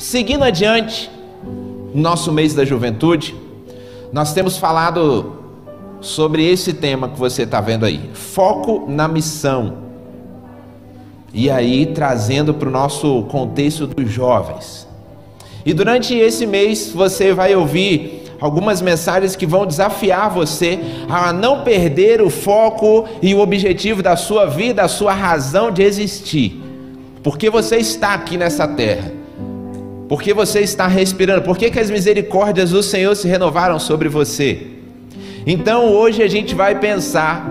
Seguindo adiante, nosso mês da juventude, nós temos falado sobre esse tema que você está vendo aí, foco na missão. E aí trazendo para o nosso contexto dos jovens. E durante esse mês você vai ouvir algumas mensagens que vão desafiar você a não perder o foco e o objetivo da sua vida, a sua razão de existir. Porque você está aqui nessa terra. Porque você está respirando. Por que as misericórdias do Senhor se renovaram sobre você? Então hoje a gente vai pensar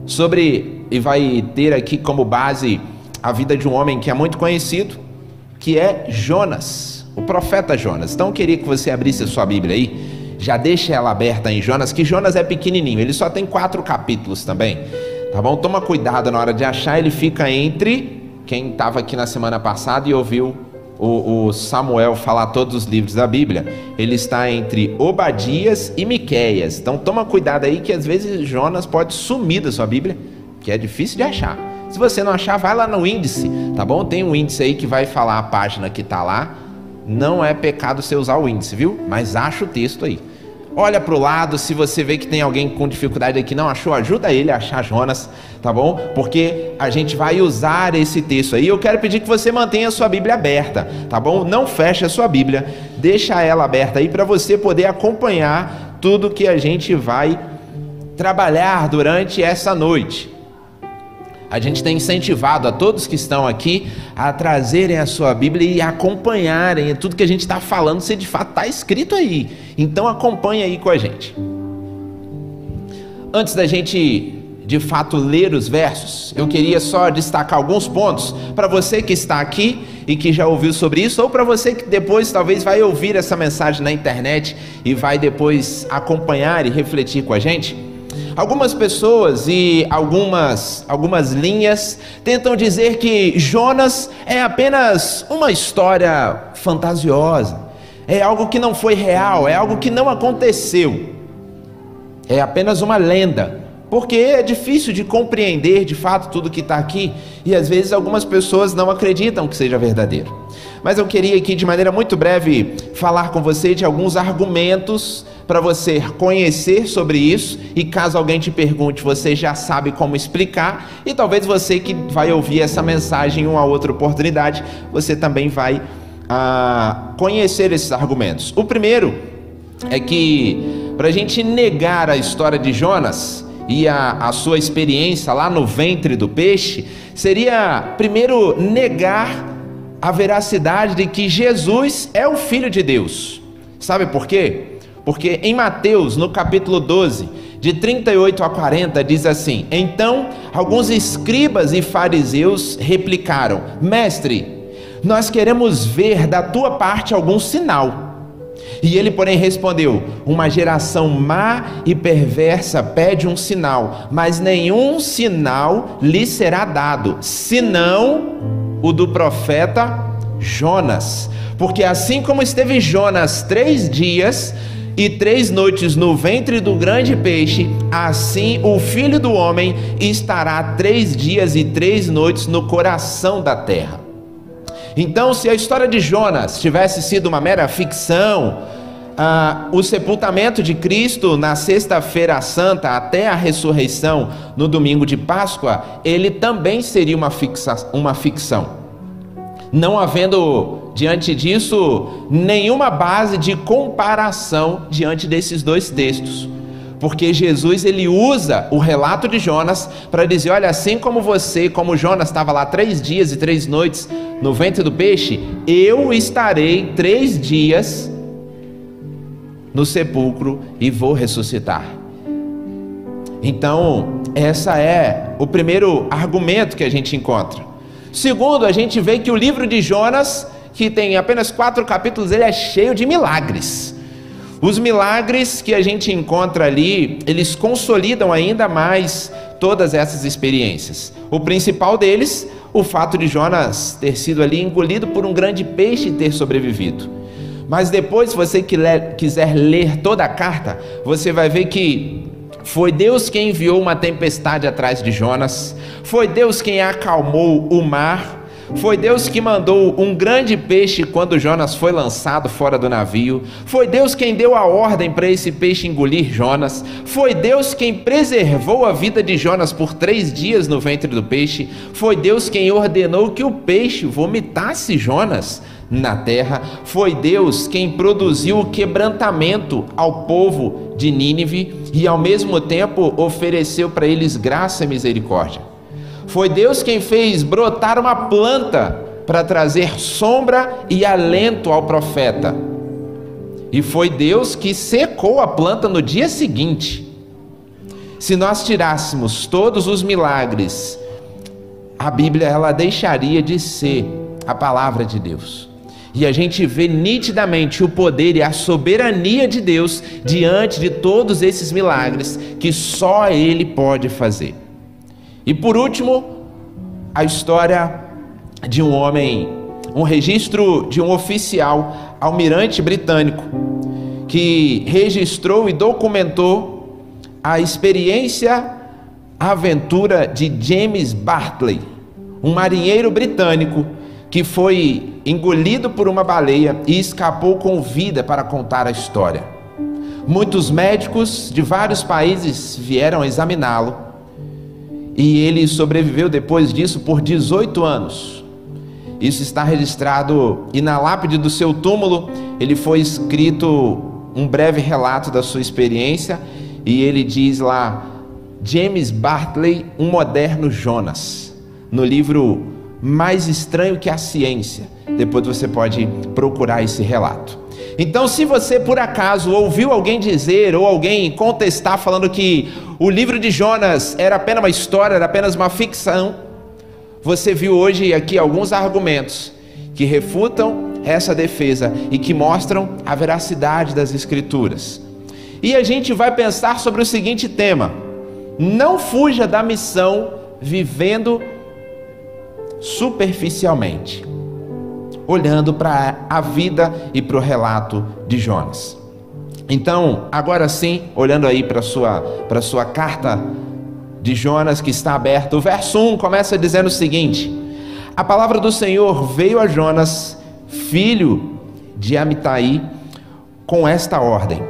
sobre, e vai ter aqui como base a vida de um homem que é muito conhecido, que é Jonas, o profeta Jonas. Então eu queria que você abrisse a sua Bíblia aí, já deixa ela aberta em Jonas, que Jonas é pequenininho, ele só tem 4 capítulos também, tá bom? Toma cuidado na hora de achar, ele fica entre, quem estava aqui na semana passada e ouviu o Samuel falar todos os livros da Bíblia, ele está entre Obadias e Miqueias. Então toma cuidado aí que às vezes Jonas pode sumir da sua Bíblia, que é difícil de achar. Se você não achar, vai lá no índice, tá bom? Tem um índice aí que vai falar a página que está lá. Não é pecado você usar o índice, viu? Mas acha o texto aí. Olha para o lado, se você vê que tem alguém com dificuldade aqui, não achou, ajuda ele a achar Jonas, tá bom? Porque a gente vai usar esse texto aí. Eu quero pedir que você mantenha a sua Bíblia aberta, tá bom? Não feche a sua Bíblia, deixa ela aberta aí para você poder acompanhar tudo que a gente vai trabalhar durante essa noite. A gente tem incentivado a todos que estão aqui a trazerem a sua Bíblia e acompanharem tudo que a gente está falando, se de fato está escrito aí. Então acompanha aí com a gente. Antes da gente de fato ler os versos, eu queria só destacar alguns pontos para você que está aqui e que já ouviu sobre isso, ou para você que depois talvez vai ouvir essa mensagem na internet e vai depois acompanhar e refletir com a gente. Algumas pessoas e algumas linhas tentam dizer que Jonas é apenas uma história fantasiosa, é algo que não foi real, é algo que não aconteceu, é apenas uma lenda, porque é difícil de compreender de fato tudo que está aqui e às vezes algumas pessoas não acreditam que seja verdadeiro. Mas eu queria aqui de maneira muito breve falar com você de alguns argumentos para você conhecer sobre isso, e caso alguém te pergunte, você já sabe como explicar, e talvez você que vai ouvir essa mensagem em uma outra oportunidade, você também vai conhecer esses argumentos. O primeiro é que para a gente negar a história de Jonas e a sua experiência lá no ventre do peixe, seria primeiro negar a veracidade de que Jesus é o Filho de Deus. Sabe por quê? Porque em Mateus, no capítulo 12, de 38 a 40, diz assim: Então, alguns escribas e fariseus replicaram: Mestre, nós queremos ver da tua parte algum sinal. E ele, porém, respondeu: Uma geração má e perversa pede um sinal, mas nenhum sinal lhe será dado, senão o do profeta Jonas. Porque assim como esteve Jonas 3 dias e 3 noites no ventre do grande peixe, assim o Filho do Homem estará 3 dias e 3 noites no coração da terra. Então, se a história de Jonas tivesse sido uma mera ficção, o sepultamento de Cristo na sexta-feira santa até a ressurreição no domingo de Páscoa, ele também seria uma ficção. Não havendo diante disso nenhuma base de comparação diante desses dois textos, porque Jesus ele usa o relato de Jonas para dizer: olha, assim como você, como Jonas estava lá 3 dias e 3 noites no ventre do peixe, eu estarei 3 dias no sepulcro e vou ressuscitar. Então essa é o primeiro argumento que a gente encontra. Segundo, a gente vê que o livro de Jonas, que tem apenas 4 capítulos, ele é cheio de milagres. Os milagres que a gente encontra ali, eles consolidam ainda mais todas essas experiências. O principal deles, o fato de Jonas ter sido ali engolido por um grande peixe e ter sobrevivido. Mas depois, se você quiser ler toda a carta, você vai ver que foi Deus quem enviou uma tempestade atrás de Jonas, foi Deus quem acalmou o mar, Foi Deus que mandou um grande peixe quando Jonas foi lançado fora do navio. Foi Deus quem deu a ordem para esse peixe engolir Jonas. Foi Deus quem preservou a vida de Jonas por 3 dias no ventre do peixe. Foi Deus quem ordenou que o peixe vomitasse Jonas na terra. Foi Deus quem produziu o quebrantamento ao povo de Nínive e ao mesmo tempo ofereceu para eles graça e misericórdia. Foi Deus quem fez brotar uma planta para trazer sombra e alento ao profeta. E foi Deus que secou a planta no dia seguinte. Se nós tirássemos todos os milagres, a Bíblia ela deixaria de ser a palavra de Deus. E a gente vê nitidamente o poder e a soberania de Deus diante de todos esses milagres que só Ele pode fazer. E por último, a história de um homem, um registro de um oficial, almirante britânico, que registrou e documentou a experiência, a aventura de James Bartley, um marinheiro britânico que foi engolido por uma baleia e escapou com vida para contar a história. Muitos médicos de vários países vieram examiná-lo e ele sobreviveu depois disso por 18 anos. Isso está registrado e na lápide do seu túmulo ele foi escrito um breve relato da sua experiência e ele diz lá: James Bartley, um moderno Jonas, no livro Mais Estranho que a Ciência. Depois você pode procurar esse relato. Então, se você por acaso ouviu alguém dizer ou alguém contestar falando que o livro de Jonas era apenas uma história, era apenas uma ficção, você viu hoje aqui alguns argumentos que refutam essa defesa e que mostram a veracidade das Escrituras. E a gente vai pensar sobre o seguinte tema: não fuja da missão vivendo superficialmente, olhando para a vida e para o relato de Jonas. Então, agora sim, olhando aí para a sua carta de Jonas que está aberta, o verso 1 começa dizendo o seguinte: a palavra do Senhor veio a Jonas, filho de Amitai, com esta ordem.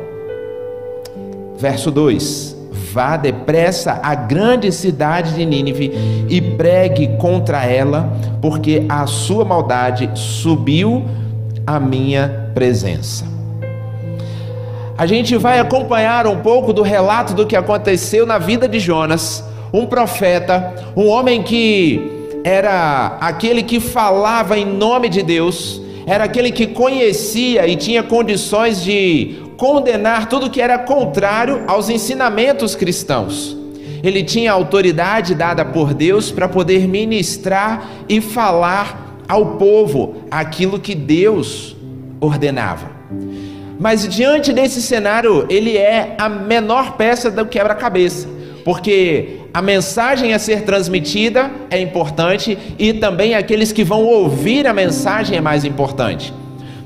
Verso 2: vá depressa à grande cidade de Nínive e pregue contra ela, porque a sua maldade subiu à minha presença. A gente vai acompanhar um pouco do relato do que aconteceu na vida de Jonas, um profeta, um homem que era aquele que falava em nome de Deus, era aquele que conhecia e tinha condições de condenar tudo que era contrário aos ensinamentos cristãos. Ele tinha autoridade dada por Deus para poder ministrar e falar ao povo aquilo que Deus ordenava. Mas diante desse cenário, ele é a menor peça do quebra-cabeça, porque a mensagem a ser transmitida é importante e também aqueles que vão ouvir a mensagem é mais importante.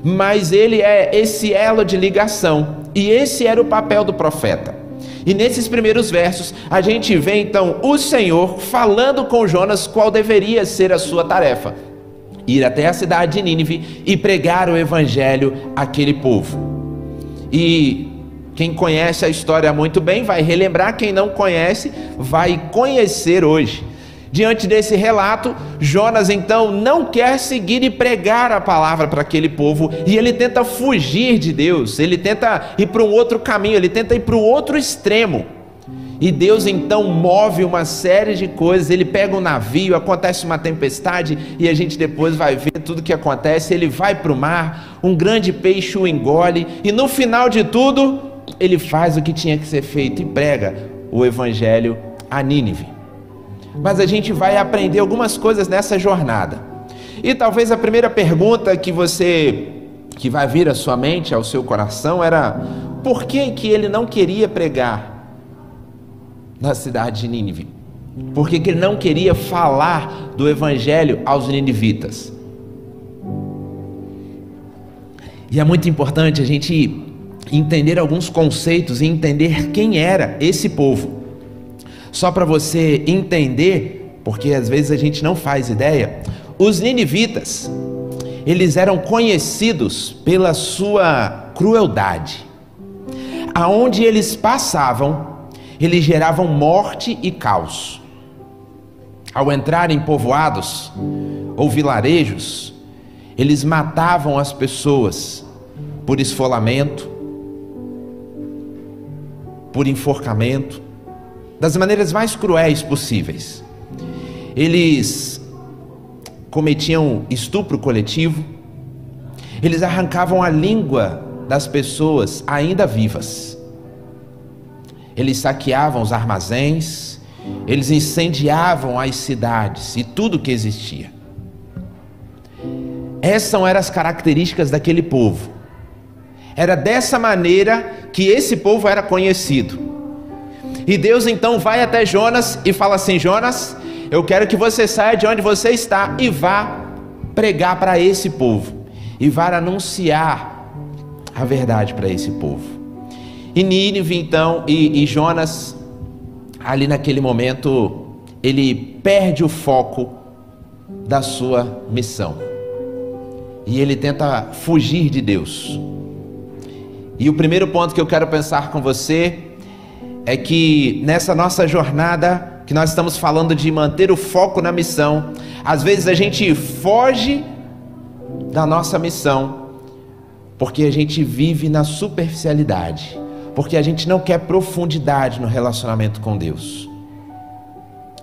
Mas ele é esse elo de ligação, e esse era o papel do profeta. E nesses primeiros versos, a gente vê então o Senhor falando com Jonas qual deveria ser a sua tarefa: ir até a cidade de Nínive e pregar o evangelho àquele povo. E quem conhece a história muito bem vai relembrar, quem não conhece vai conhecer hoje. Diante desse relato, Jonas então não quer seguir e pregar a palavra para aquele povo, e ele tenta fugir de Deus, ele tenta ir para um outro caminho, ele tenta ir para o outro extremo. E Deus então move uma série de coisas, ele pega um navio, acontece uma tempestade, e a gente depois vai ver tudo o que acontece. Ele vai para o mar, um grande peixe o engole, e no final de tudo, ele faz o que tinha que ser feito e prega o evangelho a Nínive. Mas a gente vai aprender algumas coisas nessa jornada. E talvez a primeira pergunta que vai vir à sua mente, ao seu coração, era: por que ele não queria pregar na cidade de Nínive? Por que ele não queria falar do evangelho aos ninivitas? E é muito importante a gente entender alguns conceitos e entender quem era esse povo. Só para você entender, porque às vezes a gente não faz ideia, Os ninivitas, eles eram conhecidos pela sua crueldade. Aonde eles passavam, eles geravam morte e caos. Ao entrar em povoados ou vilarejos, eles matavam as pessoas por esfolamento, por enforcamento, das maneiras mais cruéis possíveis. Eles cometiam estupro coletivo, eles arrancavam a língua das pessoas ainda vivas, eles saqueavam os armazéns, eles incendiavam as cidades e tudo que existia. Essas eram as características daquele povo. Era dessa maneira que esse povo era conhecido. E Deus então vai até Jonas e fala assim: Jonas, eu quero que você saia de onde você está e vá pregar para esse povo, e vá anunciar a verdade para esse povo. E Nínive então, e Jonas, ali naquele momento, ele perde o foco da sua missão, e ele tenta fugir de Deus. E o primeiro ponto que eu quero pensar com você é que nessa nossa jornada, que nós estamos falando de manter o foco na missão, às vezes a gente foge da nossa missão, porque a gente vive na superficialidade, porque a gente não quer profundidade no relacionamento com Deus,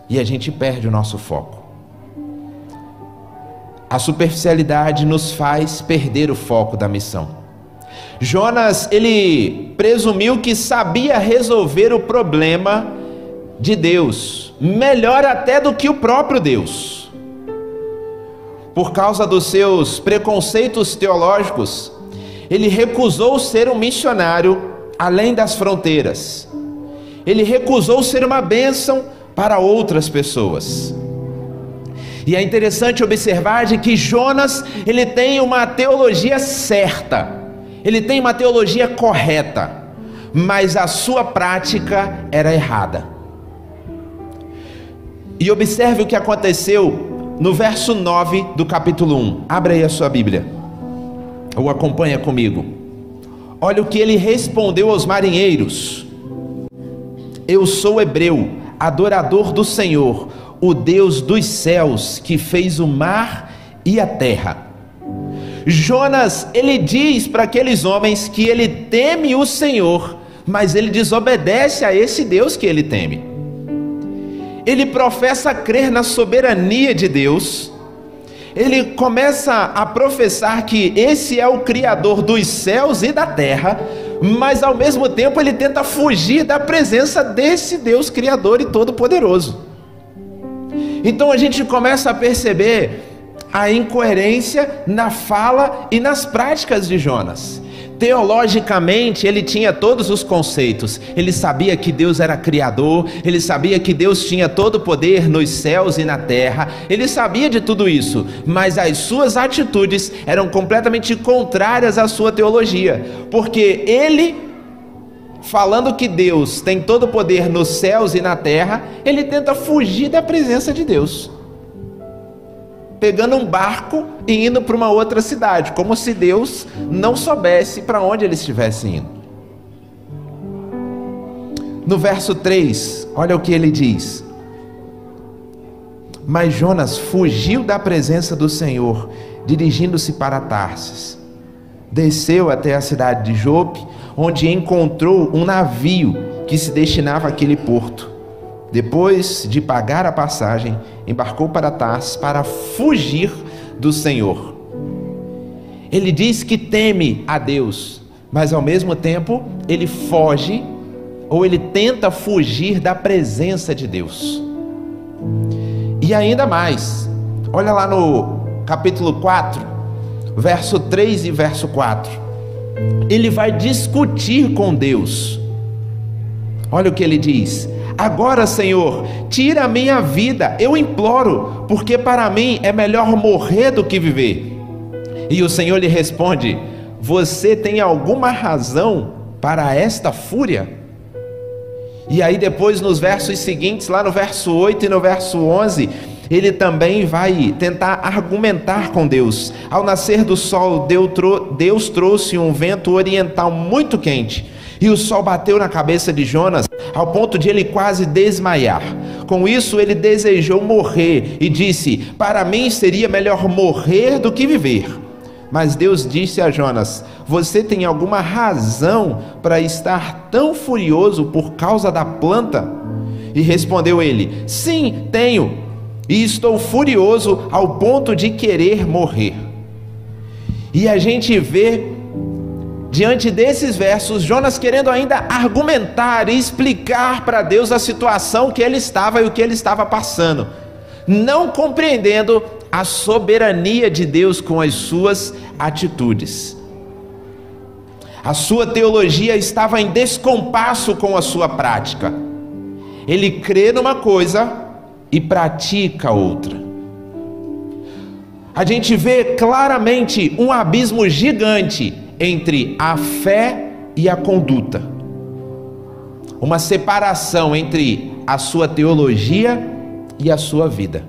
e a gente perde o nosso foco. A superficialidade nos faz perder o foco da missão. Jonas, ele presumiu que sabia resolver o problema de Deus, melhor até do que o próprio Deus. Por causa dos seus preconceitos teológicos, ele recusou ser um missionário além das fronteiras. Ele recusou ser uma bênção para outras pessoas. E é interessante observar de que Jonas, ele tem uma teologia certa, ele tem uma teologia correta, mas a sua prática era errada. E observe o que aconteceu no verso 9 do capítulo 1. Abra aí a sua Bíblia, ou acompanha comigo. Olha o que ele respondeu aos marinheiros: eu sou hebreu, adorador do Senhor, o Deus dos céus, que fez o mar e a terra. Jonas, ele diz para aqueles homens que ele teme o Senhor, mas ele desobedece a esse Deus que ele teme. Ele professa crer na soberania de Deus, ele começa a professar que esse é o Criador dos céus e da terra, mas ao mesmo tempo ele tenta fugir da presença desse Deus Criador e Todo-Poderoso. Então a gente começa a perceber a incoerência na fala e nas práticas de Jonas. Teologicamente, ele tinha todos os conceitos. Ele sabia que Deus era criador, ele sabia que Deus tinha todo o poder nos céus e na terra, ele sabia de tudo isso, mas as suas atitudes eram completamente contrárias à sua teologia, porque ele, falando que Deus tem todo o poder nos céus e na terra, ele tenta fugir da presença de Deus, pegando um barco e indo para uma outra cidade, como se Deus não soubesse para onde ele estivesse indo. No verso 3, olha o que ele diz: mas Jonas fugiu da presença do Senhor, dirigindo-se para Tarsis. Desceu até a cidade de Jope, onde encontrou um navio que se destinava àquele porto. Depois de pagar a passagem, embarcou para Tarsis para fugir do Senhor. Ele diz que teme a Deus, mas ao mesmo tempo ele foge, ou ele tenta fugir da presença de Deus. E ainda mais, olha lá no capítulo 4, verso 3 e verso 4. Ele vai discutir com Deus. Olha o que ele diz: agora, Senhor, tira a minha vida, eu imploro, porque para mim é melhor morrer do que viver. E o Senhor lhe responde: você tem alguma razão para esta fúria? E aí depois nos versos seguintes, lá no verso 8 e no verso 11, ele também vai tentar argumentar com Deus. Ao nascer do sol, Deus trouxe um vento oriental muito quente, e o sol bateu na cabeça de Jonas, ao ponto de ele quase desmaiar. Com isso, ele desejou morrer e disse: para mim seria melhor morrer do que viver. Mas Deus disse a Jonas: você tem alguma razão para estar tão furioso por causa da planta? E respondeu ele: sim, tenho, e estou furioso ao ponto de querer morrer. E a gente vê, diante desses versos, Jonas querendo ainda argumentar e explicar para Deus a situação que ele estava e o que ele estava passando, não compreendendo a soberania de Deus com as suas atitudes. A sua teologia estava em descompasso com a sua prática. Ele crê numa coisa e pratica outra. A gente vê claramente um abismo gigante entre a fé e a conduta. Uma separação entre a sua teologia e a sua vida.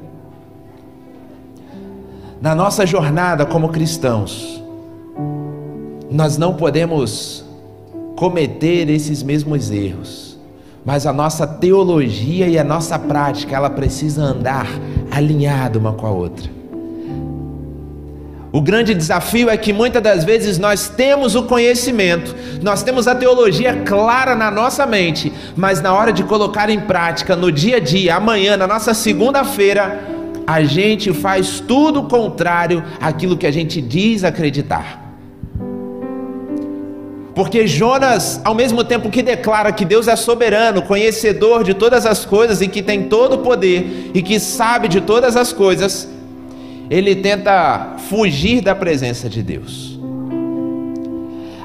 Na nossa jornada como cristãos, nós não podemos cometer esses mesmos erros, mas a nossa teologia e a nossa prática, ela precisa andar alinhada uma com a outra. O grande desafio é que muitas das vezes nós temos o conhecimento, nós temos a teologia clara na nossa mente, mas na hora de colocar em prática, no dia a dia, amanhã, na nossa segunda-feira, a gente faz tudo o contrário àquilo que a gente diz acreditar. Porque Jonas, ao mesmo tempo que declara que Deus é soberano, conhecedor de todas as coisas e que tem todo o poder e que sabe de todas as coisas, ele tenta fugir da presença de Deus.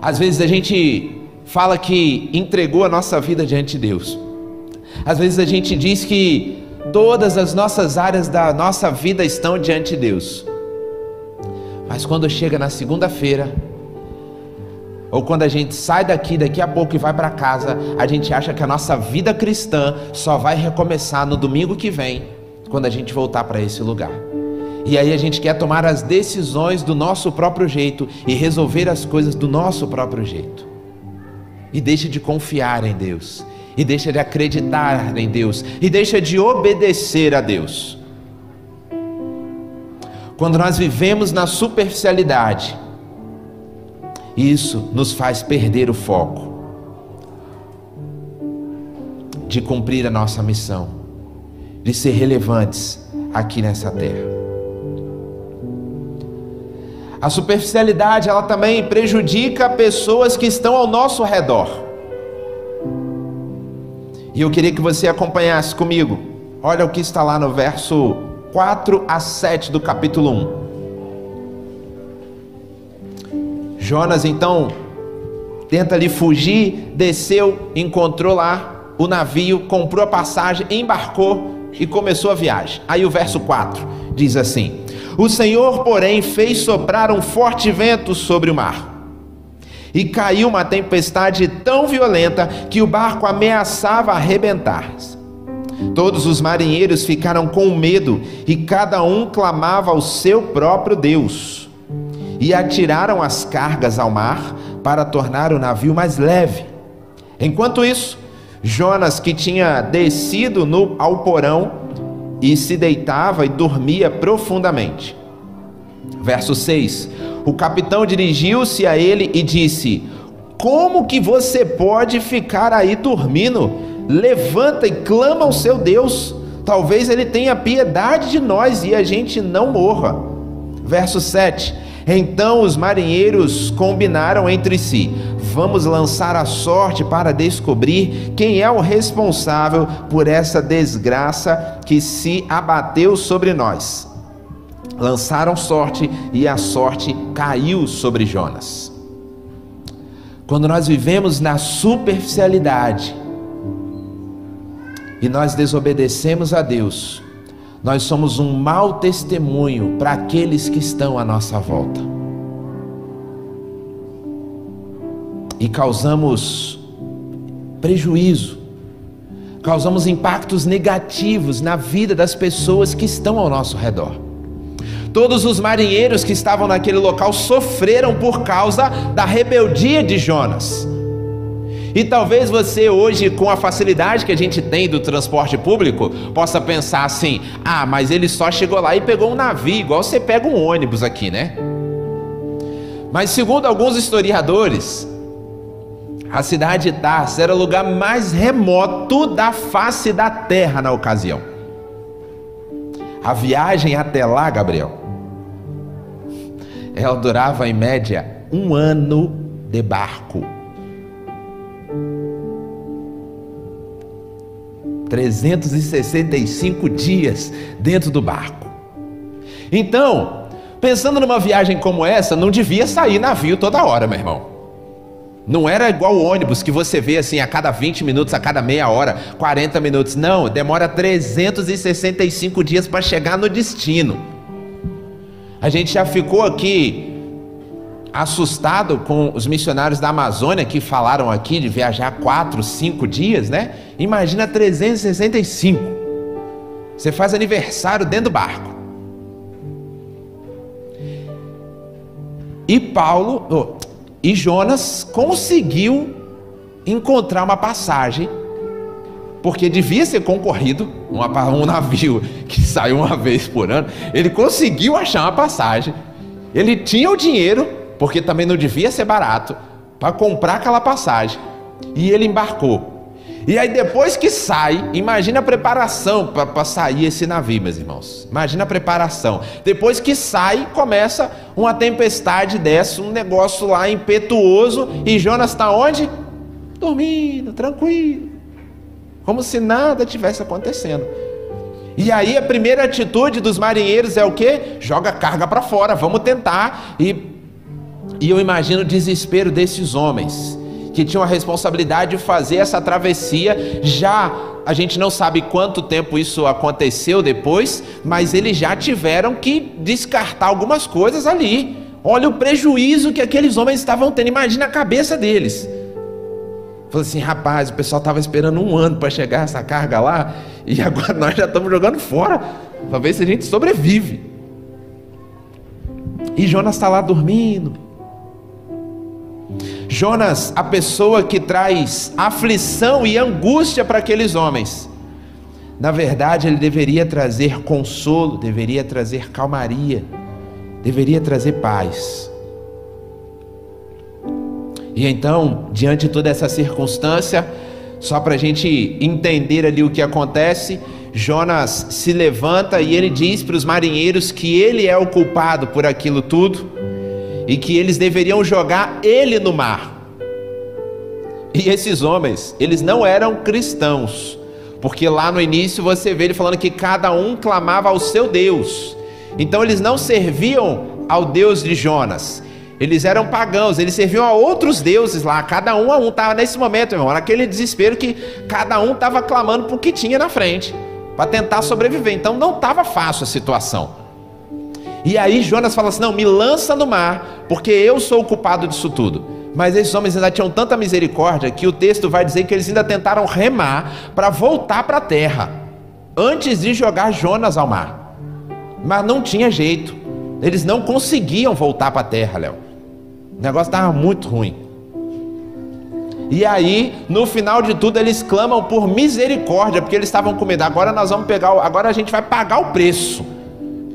Às vezes a gente fala que entregou a nossa vida diante de Deus. Às vezes a gente diz que todas as nossas áreas da nossa vida estão diante de Deus. Mas quando chega na segunda-feira, ou quando a gente sai daqui a pouco e vai para casa, a gente acha que a nossa vida cristã só vai recomeçar no domingo que vem, quando a gente voltar para esse lugar. E aí a gente quer tomar as decisões do nosso próprio jeito e resolver as coisas do nosso próprio jeito. E deixa de confiar em Deus, e deixa de acreditar em Deus, e deixa de obedecer a Deus. Quando nós vivemos na superficialidade, isso nos faz perder o foco de cumprir a nossa missão, de ser relevantes aqui nessa terra. A superficialidade, ela também prejudica pessoas que estão ao nosso redor. E eu queria que você acompanhasse comigo. Olha o que está lá no verso 4 a 7 do capítulo 1. Jonas então tenta ali fugir, desceu, encontrou lá o navio, comprou a passagem, embarcou e começou a viagem. Aí o verso 4 diz assim: o Senhor, porém, fez soprar um forte vento sobre o mar, e caiu uma tempestade tão violenta que o barco ameaçava arrebentar. Todos os marinheiros ficaram com medo e cada um clamava ao seu próprio Deus. E atiraram as cargas ao mar para tornar o navio mais leve. Enquanto isso, Jonas, que tinha descido ao porão e se deitava e dormia profundamente. Verso 6. O capitão dirigiu-se a ele e disse: como que você pode ficar aí dormindo? Levanta e clama ao seu Deus. Talvez ele tenha piedade de nós e a gente não morra. Verso 7. Então os marinheiros combinaram entre si: vamos lançar a sorte para descobrir quem é o responsável por essa desgraça que se abateu sobre nós. Lançaram sorte e a sorte caiu sobre Jonas. Quando nós vivemos na superficialidade e nós desobedecemos a Deus, nós somos um mau testemunho para aqueles que estão à nossa volta. E causamos prejuízo causamos impactos negativos na vida das pessoas que estão ao nosso redor. Todos os marinheiros que estavam naquele local sofreram por causa da rebeldia de Jonas. E talvez você hoje, com a facilidade que a gente tem do transporte público, possa pensar assim: ah, mas ele só chegou lá e pegou um navio, igual você pega um ônibus aqui, né? Mas segundo alguns historiadores, a cidade de Tarso era o lugar mais remoto da face da terra na ocasião. A viagem até lá, Gabriel, ela durava em média 1 ano de barco. 365 dias dentro do barco. Então, pensando numa viagem como essa, não devia sair navio toda hora, meu irmão. Não era igual o ônibus que você vê assim a cada 20 minutos, a cada meia hora, 40 minutos. Não, demora 365 dias para chegar no destino. A gente já ficou aqui assustado com os missionários da Amazônia que falaram aqui de viajar 4, 5 dias, né? Imagina 365. Você faz aniversário dentro do barco. E Jonas conseguiu encontrar uma passagem, porque devia ser concorrido, um navio que sai uma vez por ano. Ele conseguiu achar uma passagem, ele tinha o dinheiro, porque também não devia ser barato, para comprar aquela passagem, e ele embarcou. E aí depois que sai, imagina a preparação para sair esse navio, meus irmãos. Imagina a preparação. Depois que sai, começa uma tempestade dessa, um negócio lá impetuoso, e Jonas está onde? Dormindo, tranquilo, como se nada tivesse acontecendo. E aí a primeira atitude dos marinheiros é o quê? Joga a carga para fora, vamos tentar. E eu imagino o desespero desses homens, que tinham a responsabilidade de fazer essa travessia. Já a gente não sabe quanto tempo isso aconteceu depois, mas eles já tiveram que descartar algumas coisas ali. Olha o prejuízo que aqueles homens estavam tendo, imagina a cabeça deles. Falei assim: rapaz, o pessoal estava esperando 1 ano para chegar essa carga lá, e agora nós já estamos jogando fora, para ver se a gente sobrevive. E Jonas está lá dormindo. Jonas, a pessoa que traz aflição e angústia para aqueles homens, na verdade ele deveria trazer consolo, deveria trazer calmaria, deveria trazer paz. E então, diante de toda essa circunstância, só para a gente entender ali o que acontece, Jonas se levanta e ele diz para os marinheiros que ele é o culpado por aquilo tudo, e que eles deveriam jogar ele no mar. E esses homens, eles não eram cristãos, porque lá no início você vê ele falando que cada um clamava ao seu Deus. Então eles não serviam ao Deus de Jonas, eles eram pagãos, eles serviam a outros deuses lá, cada um a um. Estava nesse momento, irmão, naquele desespero que cada um estava clamando por o que tinha na frente, para tentar sobreviver. Então não estava fácil a situação. E aí Jonas fala assim: não, me lança no mar, porque eu sou o culpado disso tudo. Mas esses homens ainda tinham tanta misericórdia que o texto vai dizer que eles ainda tentaram remar para voltar para a terra, antes de jogar Jonas ao mar. Mas não tinha jeito, eles não conseguiam voltar para a terra, Léo. O negócio estava muito ruim. E aí, no final de tudo, eles clamam por misericórdia, porque eles estavam com medo. Agora a gente vai pagar o preço.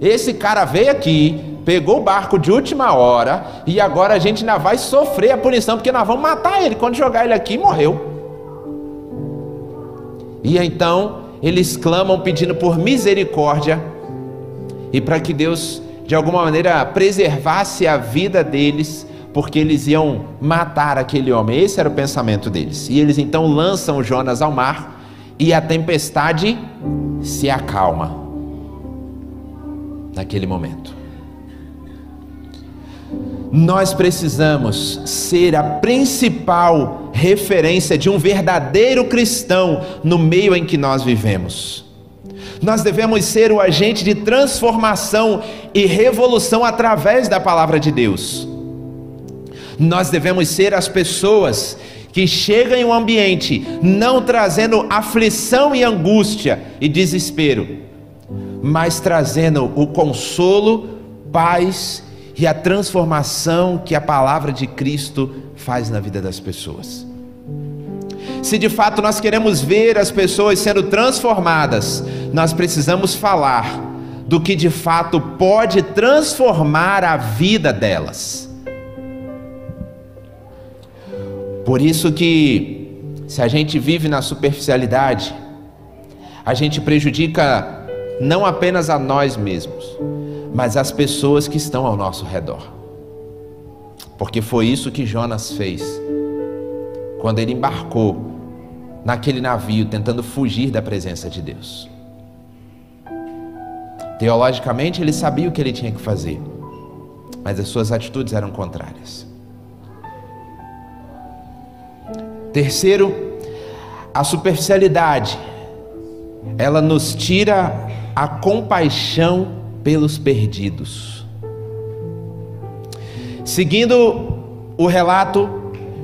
Esse cara veio aqui, pegou o barco de última hora, e agora a gente ainda vai sofrer a punição, porque nós vamos matar ele. Quando jogar ele aqui, morreu. E então eles clamam pedindo por misericórdia, e para que Deus de alguma maneira preservasse a vida deles, porque eles iam matar aquele homem. Esse era o pensamento deles. E eles então lançam Jonas ao mar, e a tempestade se acalma naquele momento. Nós precisamos ser a principal referência de um verdadeiro cristão no meio em que nós vivemos. Nós devemos ser o agente de transformação e revolução através da palavra de Deus. Nós devemos ser as pessoas que chega em um ambiente não trazendo aflição e angústia e desespero, mas trazendo o consolo, paz e a transformação que a palavra de Cristo faz na vida das pessoas. Se de fato nós queremos ver as pessoas sendo transformadas, nós precisamos falar do que de fato pode transformar a vida delas. Por isso que, se a gente vive na superficialidade, a gente prejudica não apenas a nós mesmos, mas as pessoas que estão ao nosso redor. Porque foi isso que Jonas fez quando ele embarcou naquele navio tentando fugir da presença de Deus. Teologicamente ele sabia o que ele tinha que fazer, mas as suas atitudes eram contrárias. Terceiro, a superficialidade, ela nos tira a compaixão pelos perdidos. Seguindo o relato,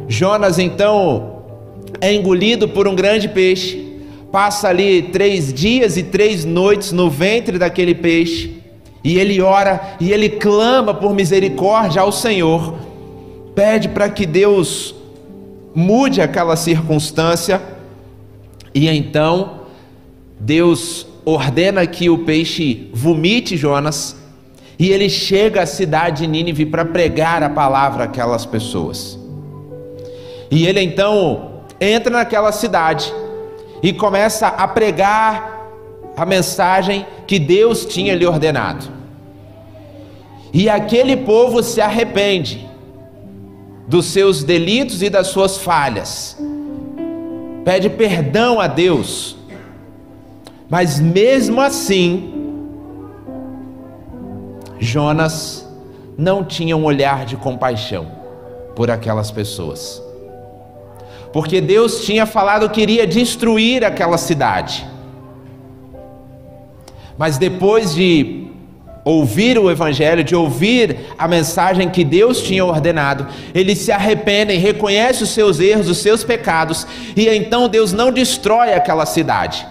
Jonas então é engolido por um grande peixe, passa ali 3 dias e 3 noites no ventre daquele peixe, e ele ora e ele clama por misericórdia ao Senhor, pede para que Deus mude aquela circunstância, e então Deus ordena que o peixe vomite Jonas, e ele chega à cidade de Nínive para pregar a palavra àquelas pessoas. E ele então entra naquela cidade e começa a pregar a mensagem que Deus tinha lhe ordenado. E aquele povo se arrepende dos seus delitos e das suas falhas, pede perdão a Deus, mas mesmo assim, Jonas não tinha um olhar de compaixão por aquelas pessoas, porque Deus tinha falado que iria destruir aquela cidade. Mas depois de ouvir o evangelho, de ouvir a mensagem que Deus tinha ordenado, eles se arrependem, reconhecem os seus erros, os seus pecados, e então Deus não destrói aquela cidade.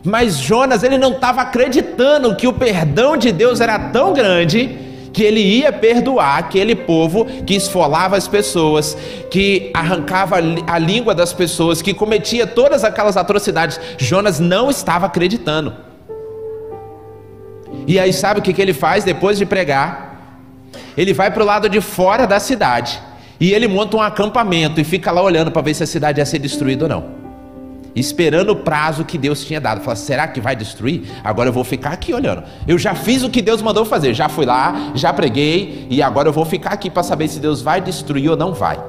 Mas Jonas, ele não estava acreditando que o perdão de Deus era tão grande que ele ia perdoar aquele povo que esfolava as pessoas, que arrancava a língua das pessoas, que cometia todas aquelas atrocidades. Jonas não estava acreditando. E aí sabe o que ele faz depois de pregar? Ele vai para o lado de fora da cidade e ele monta um acampamento e fica lá olhando para ver se a cidade ia ser destruída ou não, esperando o prazo que Deus tinha dado. Fala, será que vai destruir? Agora eu vou ficar aqui olhando. Eu já fiz o que Deus mandou fazer, já fui lá, já preguei, e agora eu vou ficar aqui para saber se Deus vai destruir ou não vai.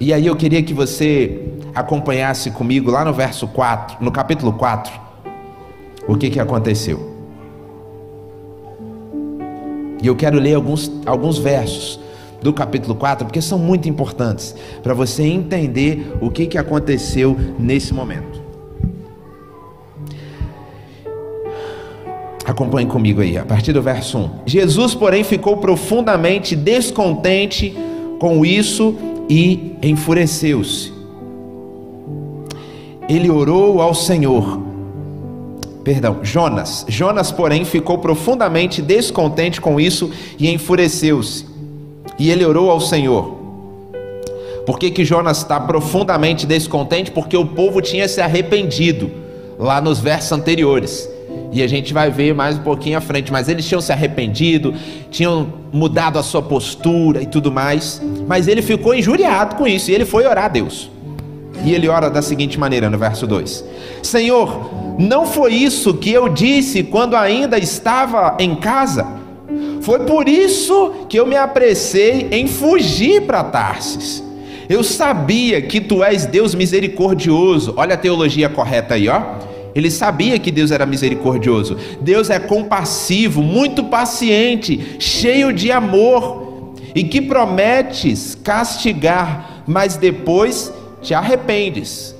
E aí eu queria que você acompanhasse comigo lá no verso 4, no capítulo 4, o que aconteceu. E eu quero ler alguns versos do capítulo 4, porque são muito importantes para você entender o que aconteceu nesse momento. Acompanhe comigo aí, a partir do verso 1. Jesus, porém, ficou profundamente descontente com isso e enfureceu-se. Ele orou ao Senhor. Jonas, porém, ficou profundamente descontente com isso e enfureceu-se. E ele orou ao Senhor. Por que Jonas está profundamente descontente? Porque o povo tinha se arrependido lá nos versos anteriores. E a gente vai ver mais um pouquinho à frente. Mas eles tinham se arrependido, tinham mudado a sua postura e tudo mais. Mas ele ficou injuriado com isso e ele foi orar a Deus. E ele ora da seguinte maneira no verso 2: Senhor, não foi isso que eu disse quando ainda estava em casa? Foi por isso que eu me apressei em fugir para Tarsis. Eu sabia que tu és Deus misericordioso. Olha a teologia correta aí, ó. Ele sabia que Deus era misericordioso. Deus é compassivo, muito paciente, cheio de amor, e que prometes castigar, mas depois te arrependes.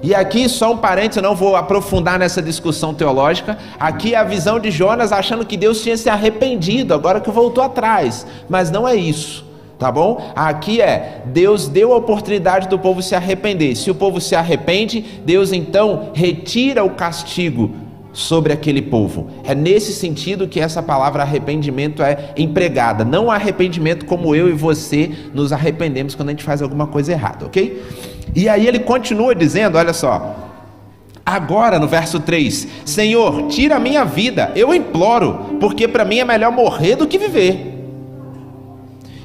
E aqui só um parênteses, eu não vou aprofundar nessa discussão teológica. Aqui é a visão de Jonas achando que Deus tinha se arrependido, agora que voltou atrás. Mas não é isso. tá bom? Aqui Deus deu a oportunidade do povo se arrepender. Se o povo se arrepende, Deus então retira o castigo sobre aquele povo. É nesse sentido que essa palavra arrependimento é empregada, não arrependimento como eu e você nos arrependemos quando a gente faz alguma coisa errada, ok? E aí ele continua dizendo, olha só, agora no verso 3, Senhor, tira a minha vida, eu imploro, porque para mim é melhor morrer do que viver.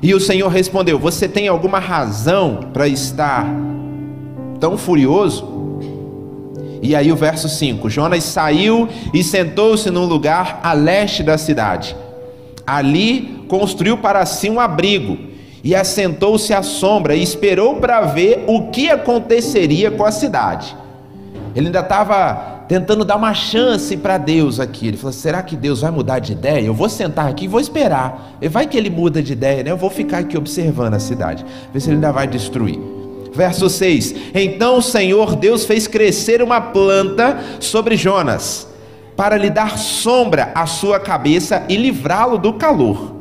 E o Senhor respondeu, você tem alguma razão para estar tão furioso? E aí o verso 5, Jonas saiu e sentou-se num lugar a leste da cidade. Ali construiu para si um abrigo e assentou-se à sombra e esperou para ver o que aconteceria com a cidade. Ele ainda estava tentando dar uma chance para Deus aqui. Ele falou, será que Deus vai mudar de ideia? Eu vou sentar aqui e vou esperar. Vai que ele muda de ideia, né? Eu vou ficar aqui observando a cidade, ver se ele ainda vai destruir. Verso 6, então o Senhor Deus fez crescer uma planta sobre Jonas, para lhe dar sombra à sua cabeça e livrá-lo do calor.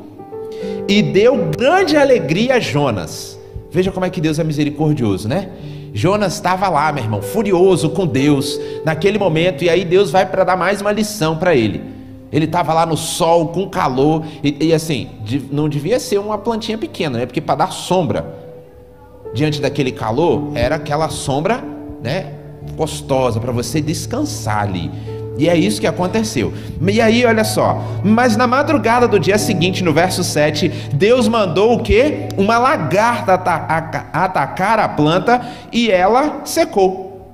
E deu grande alegria a Jonas. Veja como é que Deus é misericordioso, né? Jonas estava lá, meu irmão, furioso com Deus, naquele momento, e aí Deus vai para dar mais uma lição para ele. Ele estava lá no sol, com calor, e assim, não devia ser uma plantinha pequena, né? Porque para dar sombra diante daquele calor, era aquela sombra, né, gostosa, para você descansar ali. E é isso que aconteceu. E aí, olha só, mas na madrugada do dia seguinte, no verso 7, Deus mandou o quê? Uma lagarta atacar a planta e ela secou.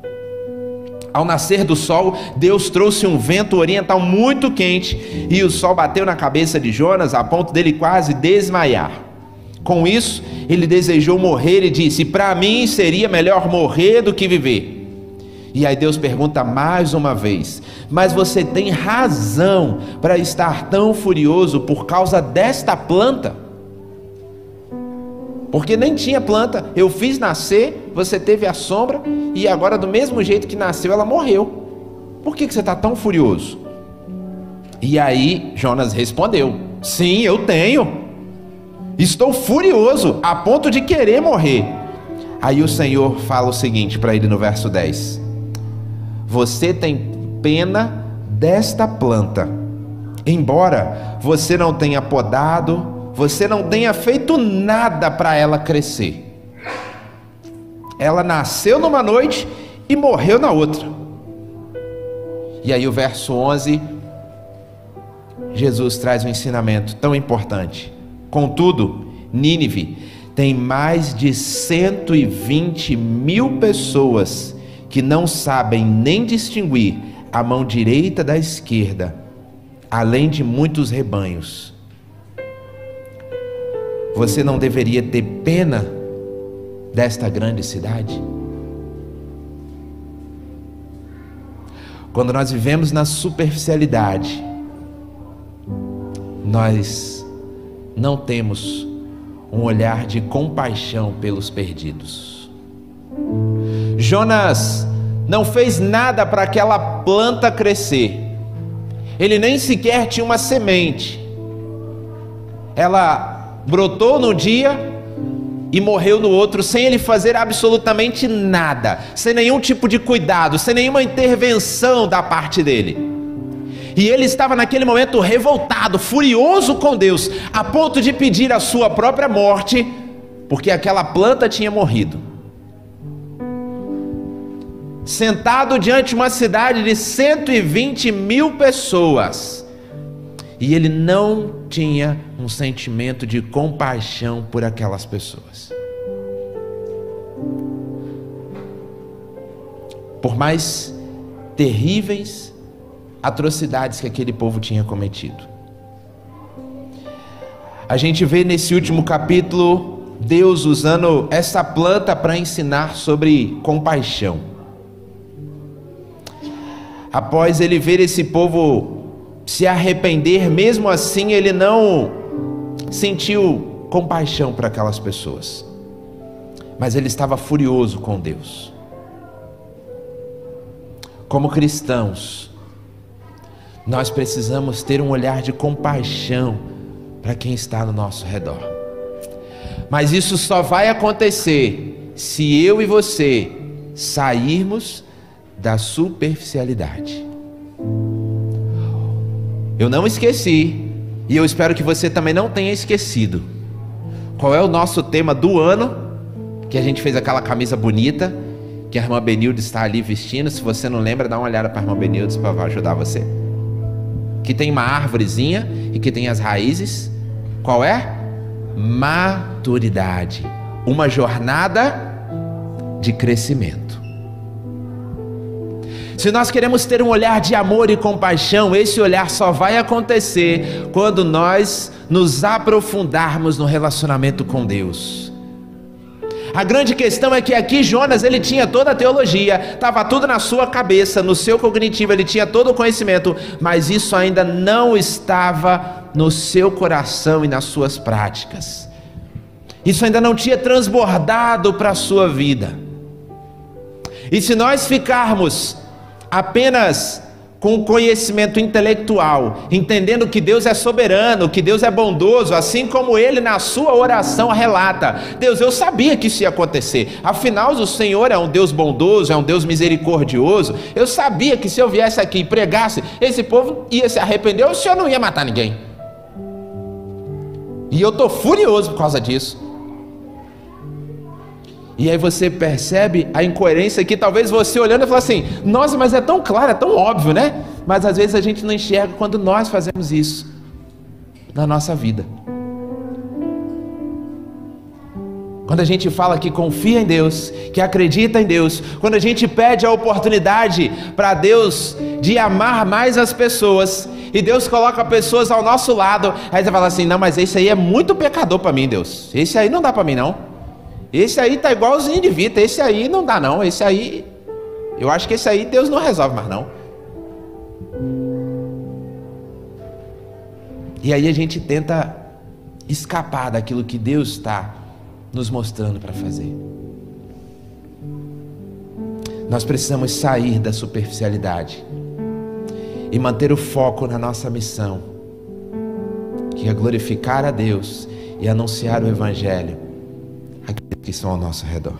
Ao nascer do sol, Deus trouxe um vento oriental muito quente e o sol bateu na cabeça de Jonas a ponto dele quase desmaiar. Com isso, ele desejou morrer e disse, para mim seria melhor morrer do que viver. E aí Deus pergunta mais uma vez, mas você tem razão para estar tão furioso por causa desta planta? Porque nem tinha planta, eu fiz nascer, você teve a sombra, e agora do mesmo jeito que nasceu, ela morreu. Por que você está tão furioso? E aí Jonas respondeu, sim, eu tenho. Estou furioso, a ponto de querer morrer. Aí o Senhor fala o seguinte para ele no verso 10. Você tem pena desta planta. Embora você não tenha podado, você não tenha feito nada para ela crescer. Ela nasceu numa noite e morreu na outra. E aí o verso 11, Jesus traz um ensinamento tão importante. Contudo, Nínive tem mais de 120 mil pessoas que não sabem nem distinguir a mão direita da esquerda, além de muitos rebanhos. Você não deveria ter pena desta grande cidade? Quando nós vivemos na superficialidade, nós não temos um olhar de compaixão pelos perdidos. Jonas não fez nada para aquela planta crescer. Ele nem sequer tinha uma semente. Ela brotou no dia e morreu no outro, sem ele fazer absolutamente nada, sem nenhum tipo de cuidado, sem nenhuma intervenção da parte dele. E ele estava naquele momento revoltado, furioso com Deus, a ponto de pedir a sua própria morte, porque aquela planta tinha morrido. Sentado diante de uma cidade de 120 mil pessoas, e ele não tinha um sentimento de compaixão por aquelas pessoas. Por mais terríveis atrocidades que aquele povo tinha cometido. A gente vê nesse último capítulo Deus usando essa planta para ensinar sobre compaixão. Após ele ver esse povo se arrepender, mesmo assim ele não sentiu compaixão para aquelas pessoas, mas ele estava furioso com Deus. Como cristãos, nós precisamos ter um olhar de compaixão para quem está no nosso redor. Mas isso só vai acontecer se eu e você sairmos da superficialidade. Eu não esqueci, e eu espero que você também não tenha esquecido, qual é o nosso tema do ano, que a gente fez aquela camisa bonita, que a irmã Benilde está ali vestindo. Se você não lembra, dá uma olhada para a irmã Benilde para ajudar você. Que tem uma árvorezinha e que tem as raízes. Qual é? Maturidade. Uma jornada de crescimento. Se nós queremos ter um olhar de amor e compaixão, esse olhar só vai acontecer quando nós nos aprofundarmos no relacionamento com Deus. A grande questão é que aqui Jonas, ele tinha toda a teologia, estava tudo na sua cabeça, no seu cognitivo, ele tinha todo o conhecimento, mas isso ainda não estava no seu coração e nas suas práticas. Isso ainda não tinha transbordado para a sua vida. E se nós ficarmos apenas com o conhecimento intelectual, entendendo que Deus é soberano, que Deus é bondoso, assim como ele na sua oração relata: Deus, eu sabia que isso ia acontecer, afinal o Senhor é um Deus bondoso, é um Deus misericordioso, eu sabia que se eu viesse aqui e pregasse, esse povo ia se arrepender, o Senhor não ia matar ninguém, e eu estou furioso por causa disso. E aí você percebe a incoerência que talvez você olhando e fala assim: nossa, mas é tão claro, é tão óbvio, né? Mas às vezes a gente não enxerga quando nós fazemos isso na nossa vida. Quando a gente fala que confia em Deus, que acredita em Deus, quando a gente pede a oportunidade para Deus de amar mais as pessoas, e Deus coloca pessoas ao nosso lado, aí você fala assim: não, mas esse aí é muito pecador para mim, Deus, esse aí não dá para mim não. Esse aí tá igualzinho de Vita, esse aí não dá não, esse aí, eu acho que esse aí Deus não resolve mais não. E aí a gente tenta escapar daquilo que Deus está nos mostrando para fazer. Nós precisamos sair da superficialidade e manter o foco na nossa missão, que é glorificar a Deus e anunciar o Evangelho que estão ao nosso redor.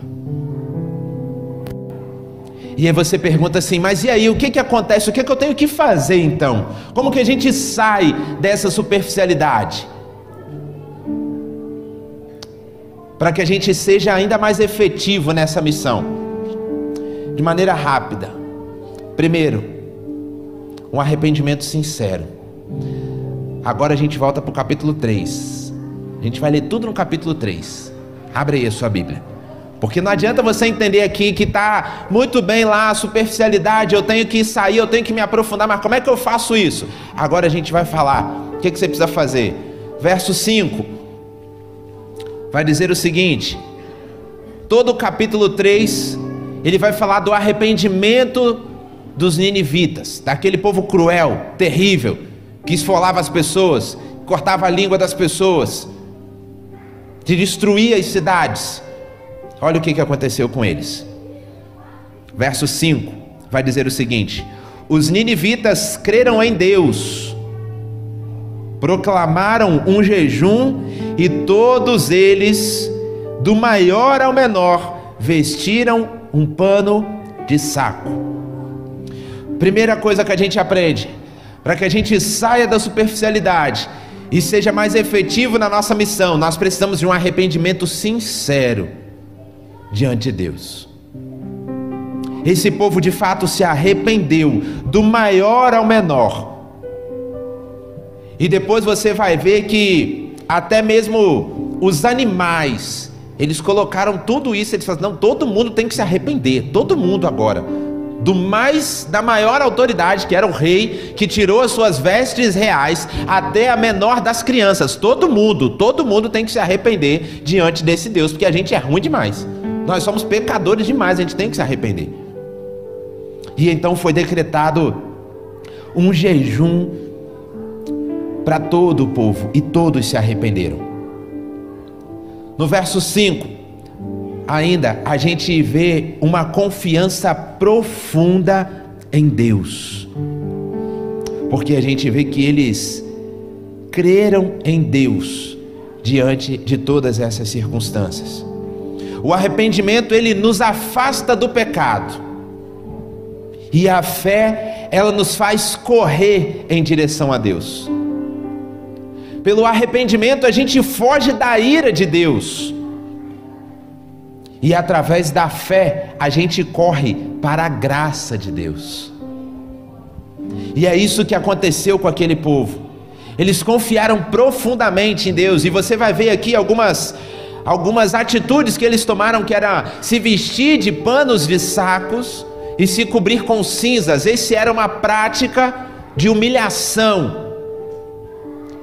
E aí você pergunta assim: mas e aí, o que acontece? O que eu tenho que fazer então? Como que a gente sai dessa superficialidade? Para que a gente seja ainda mais efetivo nessa missão. De maneira rápida. Primeiro, um arrependimento sincero. Agora a gente volta para o capítulo 3. A gente vai ler tudo no capítulo 3. Abre aí a sua Bíblia, porque não adianta você entender aqui que está muito bem lá a superficialidade, eu tenho que sair, eu tenho que me aprofundar, mas como é que eu faço isso? Agora a gente vai falar o que você precisa fazer. Verso 5 vai dizer o seguinte: todo o capítulo 3 ele vai falar do arrependimento dos ninivitas, daquele povo cruel, terrível, que esfolava as pessoas, cortava a língua das pessoas, de destruir as cidades. Olha o que aconteceu com eles. Verso 5 vai dizer o seguinte: os ninivitas creram em Deus, proclamaram um jejum, e todos eles, do maior ao menor, vestiram um pano de saco. Primeira coisa que a gente aprende, para que a gente saia da superficialidade e seja mais efetivo na nossa missão, nós precisamos de um arrependimento sincero diante de Deus. Esse povo de fato se arrependeu, do maior ao menor. E depois você vai ver que até mesmo os animais, eles colocaram tudo isso, eles falaram: não, todo mundo tem que se arrepender, todo mundo agora. Da maior autoridade, que era o rei, que tirou as suas vestes reais, até a menor das crianças, todo mundo tem que se arrepender diante desse Deus, porque a gente é ruim demais, nós somos pecadores demais, a gente tem que se arrepender. E então foi decretado um jejum para todo o povo, e todos se arrependeram. No verso 5 ainda a gente vê uma confiança profunda em Deus, porque a gente vê que eles creram em Deus diante de todas essas circunstâncias. O arrependimento, ele nos afasta do pecado. E a fé, ela nos faz correr em direção a Deus. Pelo arrependimento, a gente foge da ira de Deus. E através da fé, a gente corre para a graça de Deus. E é isso que aconteceu com aquele povo. Eles confiaram profundamente em Deus. E você vai ver aqui algumas atitudes que eles tomaram, que era se vestir de panos de sacos e se cobrir com cinzas. Esse era uma prática de humilhação,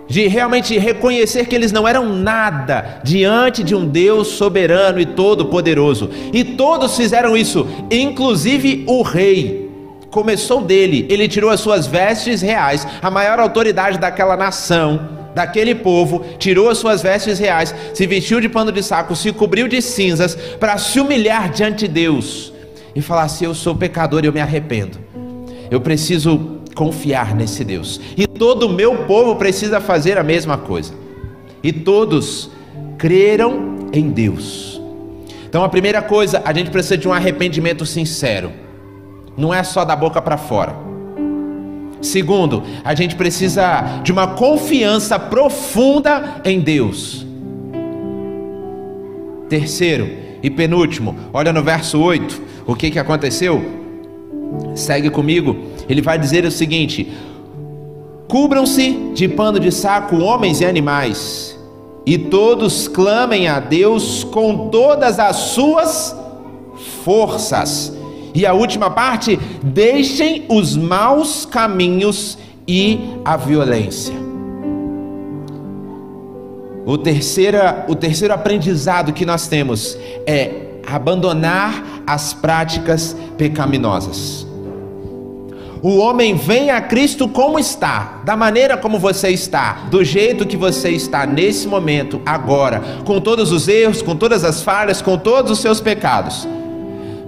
de realmente reconhecer que eles não eram nada diante de um Deus soberano e todo-poderoso. E todos fizeram isso, inclusive o rei. Começou dele, ele tirou as suas vestes reais, a maior autoridade daquela nação, daquele povo, tirou as suas vestes reais, se vestiu de pano de saco, se cobriu de cinzas, para se humilhar diante de Deus e falar assim: eu sou pecador e eu me arrependo, eu preciso confiar nesse Deus. E todo o meu povo precisa fazer a mesma coisa. E todos creram em Deus. Então a primeira coisa, a gente precisa de um arrependimento sincero. Não é só da boca para fora. Segundo, a gente precisa de uma confiança profunda em Deus. Terceiro e penúltimo, olha no verso 8, o que aconteceu? Segue comigo, ele vai dizer o seguinte: cubram-se de pano de saco homens e animais, e todos clamem a Deus com todas as suas forças. E a última parte: deixem os maus caminhos e a violência. O terceiro aprendizado que nós temos é abandonar as práticas pecaminosas. O homem vem a Cristo como está, da maneira como você está, do jeito que você está nesse momento, agora, com todos os erros, com todas as falhas, com todos os seus pecados.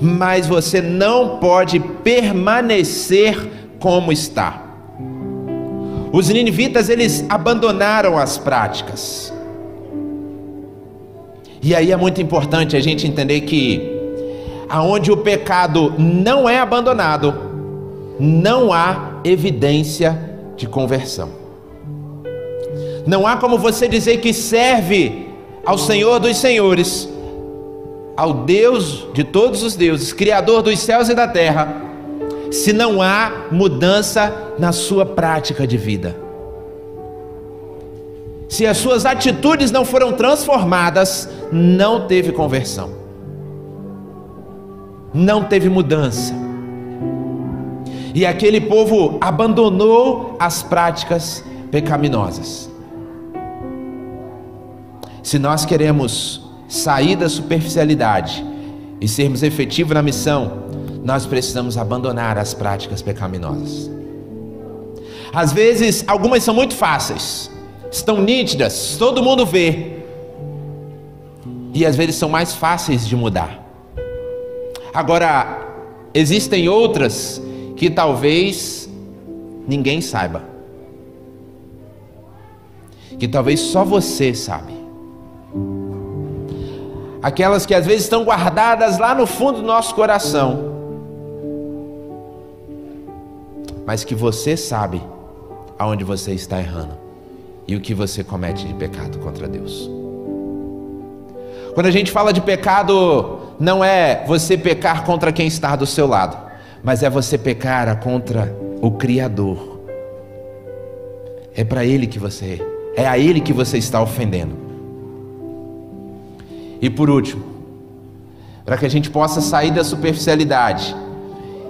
Mas você não pode permanecer como está. Os ninivitas, eles abandonaram as práticas. E aí é muito importante a gente entender que aonde o pecado não é abandonado, não há evidência de conversão. Não há como você dizer que serve ao Senhor dos Senhores, ao Deus de todos os deuses, Criador dos céus e da terra, se não há mudança na sua prática de vida. Se as suas atitudes não foram transformadas, não teve conversão, não teve mudança. E aquele povo abandonou as práticas pecaminosas. Se nós queremos sair da superficialidade e sermos efetivos na missão, nós precisamos abandonar as práticas pecaminosas. Às vezes, algumas são muito fáceis, estão nítidas, todo mundo vê, e às vezes são mais fáceis de mudar. Agora, existem outras que talvez ninguém saiba, que talvez só você sabe. Aquelas que às vezes estão guardadas lá no fundo do nosso coração, mas que você sabe aonde você está errando e o que você comete de pecado contra Deus. Quando a gente fala de pecado, não é você pecar contra quem está do seu lado, mas é você pecar contra o Criador. É para Ele que você, é a Ele que você está ofendendo. E por último, para que a gente possa sair da superficialidade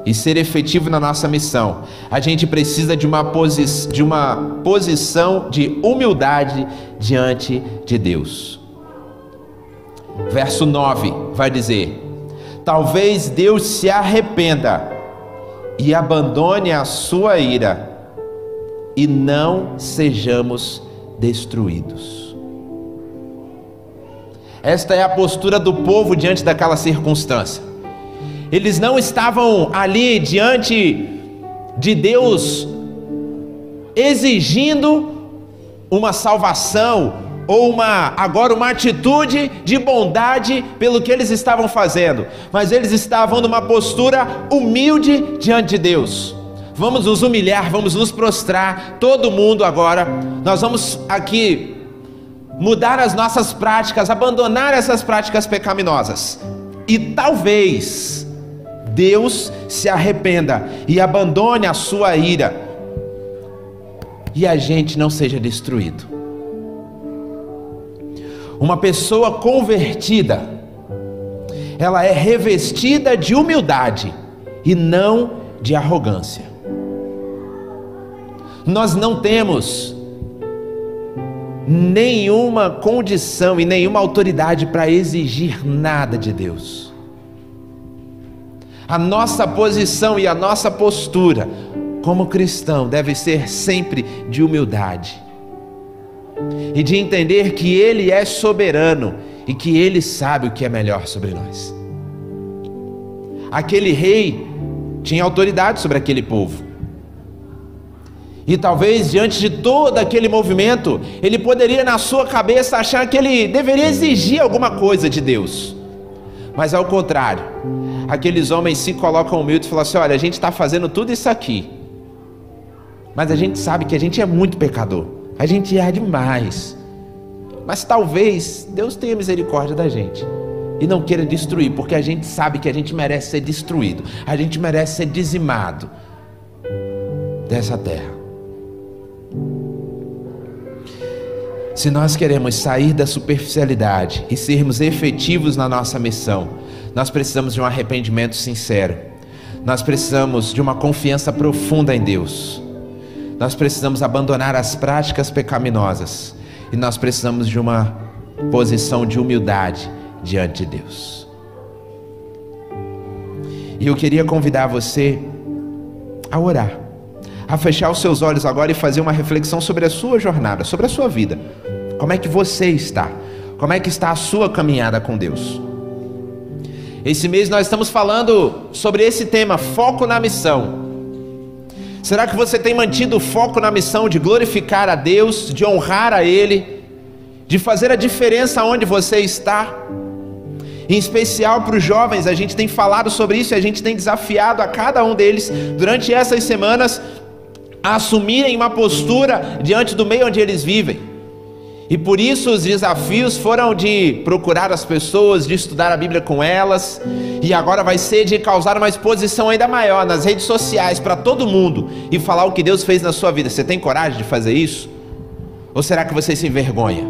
e ser efetivo na nossa missão, a gente precisa de uma posição de humildade diante de Deus. Verso 9 vai dizer: talvez Deus se arrependa e abandone a sua ira, e não sejamos destruídos. Esta é a postura do povo diante daquela circunstância. Eles não estavam ali diante de Deus exigindo uma salvação ou agora uma atitude de bondade pelo que eles estavam fazendo, mas eles estavam numa postura humilde diante de Deus. Vamos nos humilhar, vamos nos prostrar, todo mundo agora. Nós vamos aqui mudar as nossas práticas, abandonar essas práticas pecaminosas. E talvez Deus se arrependa e abandone a sua ira, e a gente não seja destruído. Uma pessoa convertida, ela é revestida de humildade e não de arrogância. Nós não temos nenhuma condição e nenhuma autoridade para exigir nada de Deus. A nossa posição e a nossa postura como cristão deve ser sempre de humildade e de entender que Ele é soberano e que Ele sabe o que é melhor sobre nós. Aquele rei tinha autoridade sobre aquele povo. E talvez diante de todo aquele movimento, ele poderia na sua cabeça achar que ele deveria exigir alguma coisa de Deus. Mas ao contrário, aqueles homens se colocam humildes e falam assim: olha, a gente está fazendo tudo isso aqui, mas a gente sabe que a gente é muito pecador, a gente erra demais, mas talvez Deus tenha misericórdia da gente e não queira destruir, porque a gente sabe que a gente merece ser destruído, a gente merece ser dizimado dessa terra. Se nós queremos sair da superficialidade e sermos efetivos na nossa missão, nós precisamos de um arrependimento sincero. Nós precisamos de uma confiança profunda em Deus. Nós precisamos abandonar as práticas pecaminosas. E nós precisamos de uma posição de humildade diante de Deus. E eu queria convidar você a orar, a fechar os seus olhos agora e fazer uma reflexão sobre a sua jornada, sobre a sua vida. Como é que você está? Como é que está a sua caminhada com Deus? Esse mês nós estamos falando sobre esse tema, foco na missão. Será que você tem mantido o foco na missão de glorificar a Deus, de honrar a Ele, de fazer a diferença onde você está? Em especial para os jovens, a gente tem falado sobre isso e a gente tem desafiado a cada um deles durante essas semanas a assumirem uma postura diante do meio onde eles vivem. E por isso os desafios foram de procurar as pessoas, de estudar a Bíblia com elas, e agora vai ser de causar uma exposição ainda maior nas redes sociais para todo mundo e falar o que Deus fez na sua vida. Você tem coragem de fazer isso? Ou será que você se envergonha?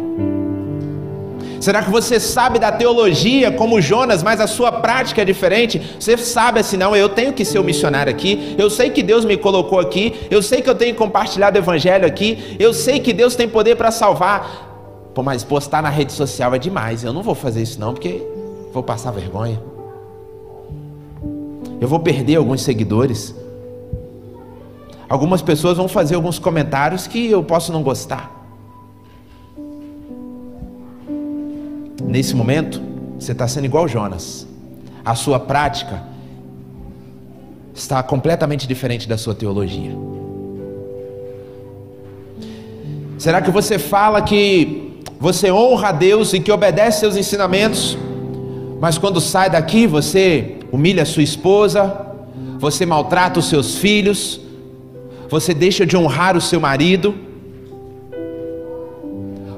Será que você sabe da teologia como Jonas, mas a sua prática é diferente? Você sabe assim: não, eu tenho que ser um missionário aqui, eu sei que Deus me colocou aqui, eu sei que eu tenho que compartilhar o evangelho aqui, eu sei que Deus tem poder para salvar. Pô, mas postar na rede social é demais, eu não vou fazer isso não, porque vou passar vergonha, eu vou perder alguns seguidores, algumas pessoas vão fazer alguns comentários que eu posso não gostar. Nesse momento, você está sendo igual Jonas. A sua prática está completamente diferente da sua teologia. Será que você fala que você honra a Deus e que obedece seus ensinamentos, mas quando sai daqui você humilha a sua esposa, você maltrata os seus filhos, você deixa de honrar o seu marido,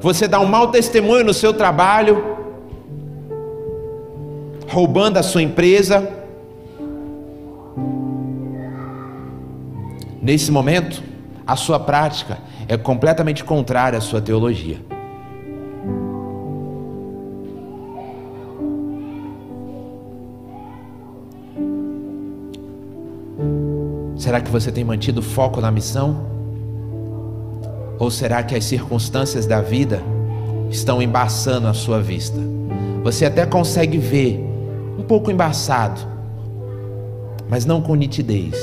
você dá um mau testemunho no seu trabalho, roubando a sua empresa? Nesse momento, a sua prática é completamente contrária à sua teologia. Será que você tem mantido foco na missão? Ou será que as circunstâncias da vida estão embaçando a sua vista? Você até consegue ver um pouco embaçado, mas não com nitidez,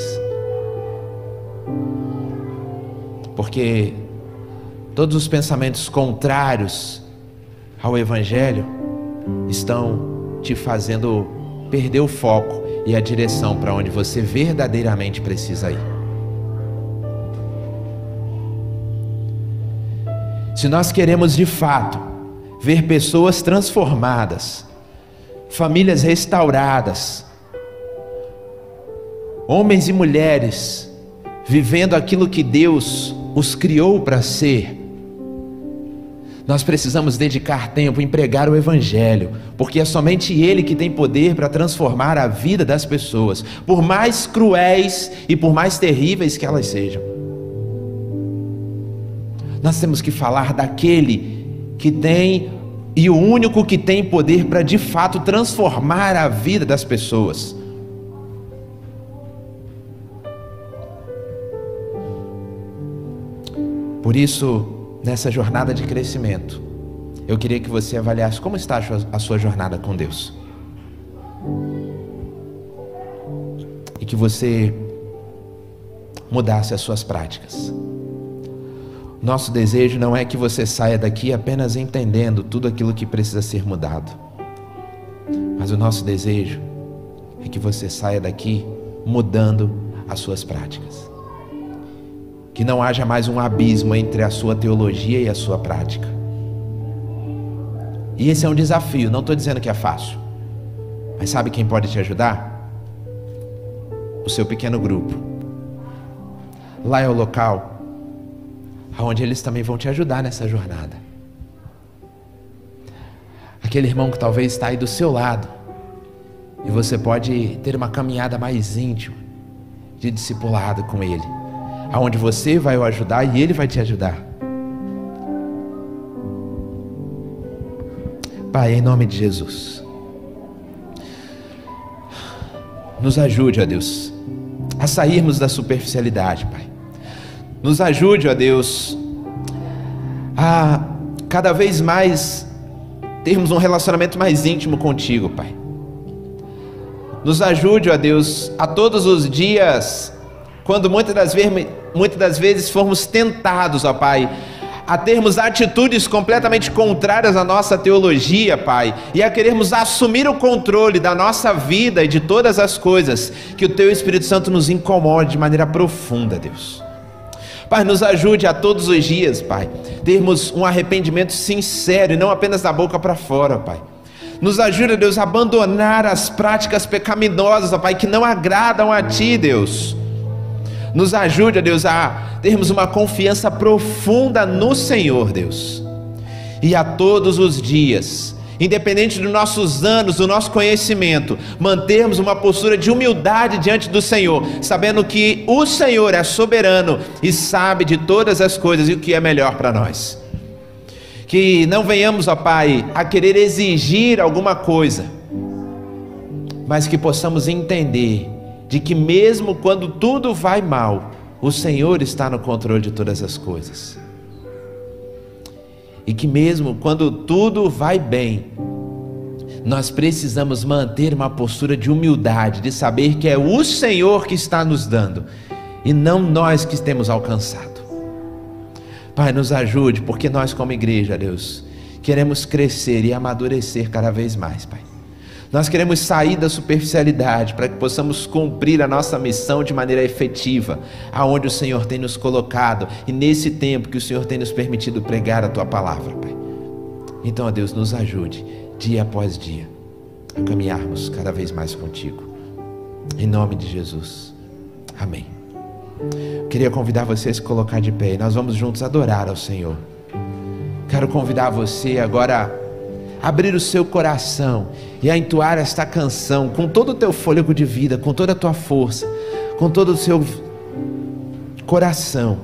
porque todos os pensamentos contrários ao Evangelho estão te fazendo perder o foco e a direção para onde você verdadeiramente precisa ir. Se nós queremos de fato ver pessoas transformadas, famílias restauradas, homens e mulheres vivendo aquilo que Deus os criou para ser, nós precisamos dedicar tempo em pregar o Evangelho, porque é somente Ele que tem poder para transformar a vida das pessoas, por mais cruéis e por mais terríveis que elas sejam. Nós temos que falar daquele que tem, e o único que tem poder para de fato transformar a vida das pessoas. Por isso, nessa jornada de crescimento, eu queria que você avaliasse como está a sua jornada com Deus. E que você mudasse as suas práticas. Nosso desejo não é que você saia daqui apenas entendendo tudo aquilo que precisa ser mudado. Mas o nosso desejo é que você saia daqui mudando as suas práticas. Que não haja mais um abismo entre a sua teologia e a sua prática. E esse é um desafio, não estou dizendo que é fácil. Mas sabe quem pode te ajudar? O seu pequeno grupo. Lá é o local onde eles também vão te ajudar nessa jornada. Aquele irmão que talvez está aí do seu lado, e você pode ter uma caminhada mais íntima, de discipulado com ele, aonde você vai o ajudar e ele vai te ajudar. Pai, em nome de Jesus, nos ajude, ó Deus, a sairmos da superficialidade, Pai. Nos ajude, ó Deus, a cada vez mais termos um relacionamento mais íntimo contigo, Pai. Nos ajude, ó Deus, a todos os dias, quando muitas das vezes formos tentados, ó Pai, a termos atitudes completamente contrárias à nossa teologia, Pai, e a querermos assumir o controle da nossa vida e de todas as coisas, que o Teu Espírito Santo nos incomode de maneira profunda, Deus. Pai, nos ajude a todos os dias, Pai, termos um arrependimento sincero e não apenas da boca para fora, Pai. Nos ajude, Deus, a abandonar as práticas pecaminosas, ó Pai, que não agradam a Ti, Deus. Nos ajude, Deus, a termos uma confiança profunda no Senhor, Deus. E a todos os dias, independente dos nossos anos, do nosso conhecimento, mantermos uma postura de humildade diante do Senhor, sabendo que o Senhor é soberano e sabe de todas as coisas e o que é melhor para nós. Que não venhamos, ó Pai, a querer exigir alguma coisa, mas que possamos entender de que mesmo quando tudo vai mal, o Senhor está no controle de todas as coisas. E que mesmo quando tudo vai bem, nós precisamos manter uma postura de humildade, de saber que é o Senhor que está nos dando, e não nós que temos alcançado. Pai, nos ajude, porque nós como igreja, Deus, queremos crescer e amadurecer cada vez mais, Pai. Nós queremos sair da superficialidade para que possamos cumprir a nossa missão de maneira efetiva, aonde o Senhor tem nos colocado e nesse tempo que o Senhor tem nos permitido pregar a Tua palavra, Pai. Então, ó Deus, nos ajude dia após dia a caminharmos cada vez mais contigo. Em nome de Jesus. Amém. Eu queria convidar você a se colocar de pé e nós vamos juntos adorar ao Senhor. Quero convidar você agora a abrir o seu coração e a entoar esta canção com todo o teu fôlego de vida, com toda a tua força, com todo o seu coração.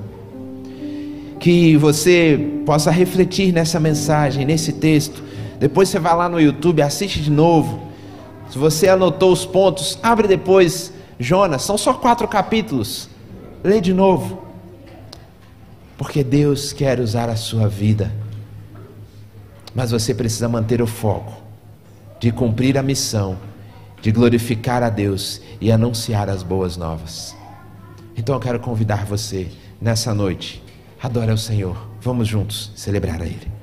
Que você possa refletir nessa mensagem, nesse texto. Depois você vai lá no YouTube, assiste de novo. Se você anotou os pontos, abre depois. Jonas, são só 4 capítulos. Lê de novo. Porque Deus quer usar a sua vida. Mas você precisa manter o foco de cumprir a missão, de glorificar a Deus e anunciar as boas novas. Então eu quero convidar você nessa noite. Adore ao Senhor. Vamos juntos celebrar a Ele.